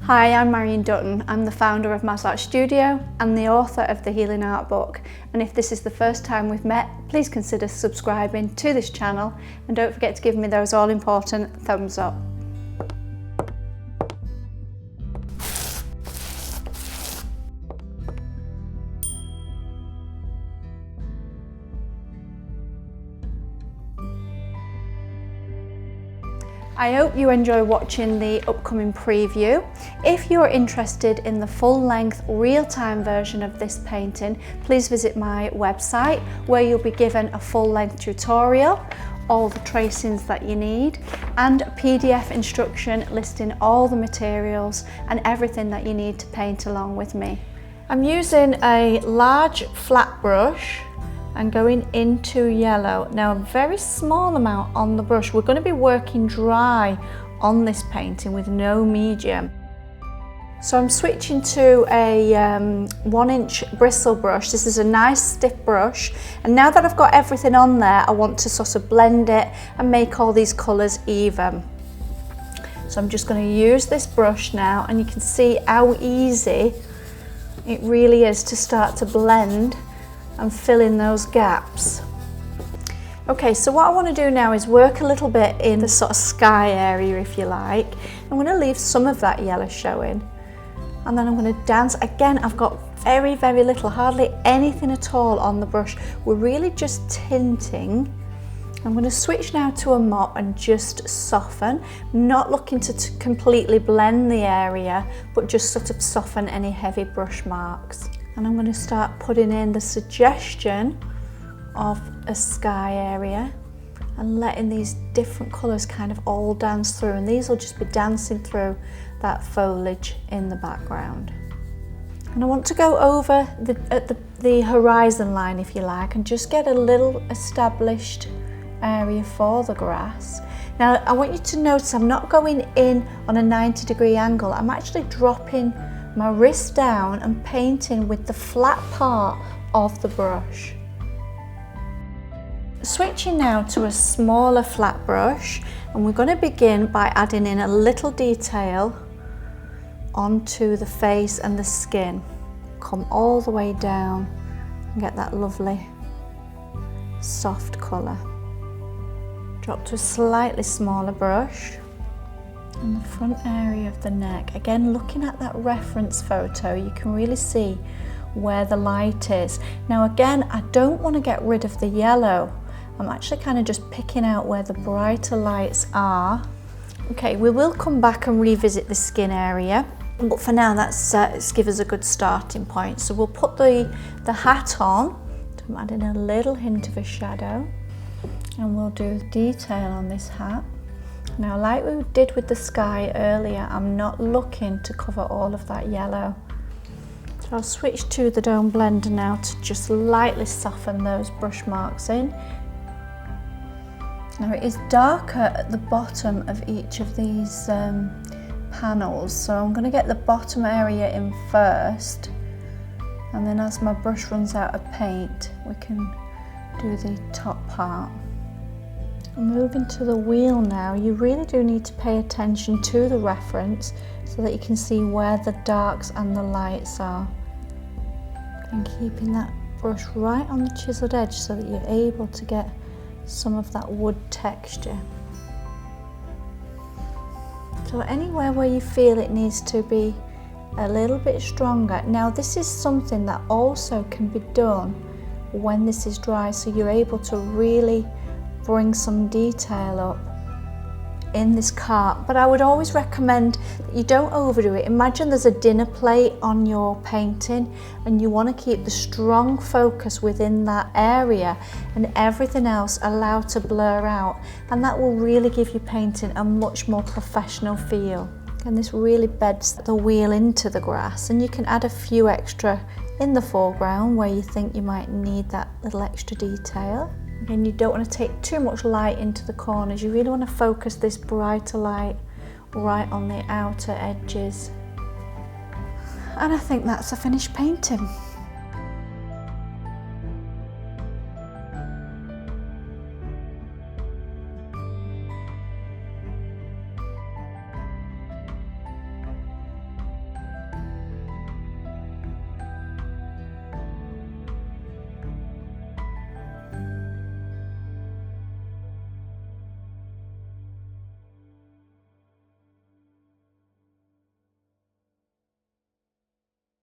Hi, I'm Marion Dutton. I'm the founder of MazArt Studio and the author of the Healing Art book. And if this is the first time we've met, please consider subscribing to this channel and don't forget to give me those all important thumbs up. I hope you enjoy watching the upcoming preview. If you're interested in the full-length, real-time version of this painting, please visit my website where you'll be given a full-length tutorial, all the tracings that you need, and a PDF instruction listing all the materials and everything that you need to paint along with me. I'm using a large flat brush and going into yellow. Now a very small amount on the brush. We're going to be working dry on this painting with no medium. So I'm switching to a 1-inch bristle brush. This is a nice stiff brush, and now that I've got everything on there, I want to sort of blend it and make all these colours even. So I'm just going to use this brush now, and you can see how easy it really is to start to blend and fill in those gaps. Okay, so what I want to do now is work a little bit in the sort of sky area, if you like. I'm going to leave some of that yellow showing, and then I'm going to dance. Again, I've got very, very little, hardly anything at all on the brush. We're really just tinting. I'm going to switch now to a mop and just soften. I'm not looking to completely blend the area, but just sort of soften any heavy brush marks. And I'm going to start putting in the suggestion of a sky area and letting these different colours kind of all dance through, and these will just be dancing through that foliage in the background. And I want to go over the horizon line, if you like, and just get a little established area for the grass. Now I want you to notice I'm not going in on a 90-degree angle. I'm actually dropping my wrist down and painting with the flat part of the brush. Switching now to a smaller flat brush, and we're going to begin by adding in a little detail onto the face and the skin. Come all the way down and get that lovely soft colour. Drop to a slightly smaller brush. And the front area of the neck, again looking at that reference photo, you can really see where the light is. Now again, I don't want to get rid of the yellow. I'm actually kind of just picking out where the brighter lights are. Okay, we will come back and revisit the skin area, but for now let's give us a good starting point. So we'll put the hat on. I'm adding a little hint of a shadow, and we'll do detail on this hat. Now, like we did with the sky earlier, I'm not looking to cover all of that yellow. So I'll switch to the Dome Blender now to just lightly soften those brush marks in. Now it is darker at the bottom of each of these panels, so I'm going to get the bottom area in first, and then as my brush runs out of paint, we can do the top part. Moving to the wheel now, you really do need to pay attention to the reference so that you can see where the darks and the lights are. And keeping that brush right on the chiseled edge so that you're able to get some of that wood texture. So anywhere where you feel it needs to be a little bit stronger. Now this is something that also can be done when this is dry, so you're able to really bring some detail up in this cart, but I would always recommend that you don't overdo it. Imagine there's a dinner plate on your painting and you want to keep the strong focus within that area and everything else allowed to blur out, and that will really give your painting a much more professional feel. And this really beds the wheel into the grass, and you can add a few extra in the foreground where you think you might need that little extra detail. Again, you don't want to take too much light into the corners. You really want to focus this brighter light right on the outer edges. And I think that's a finished painting.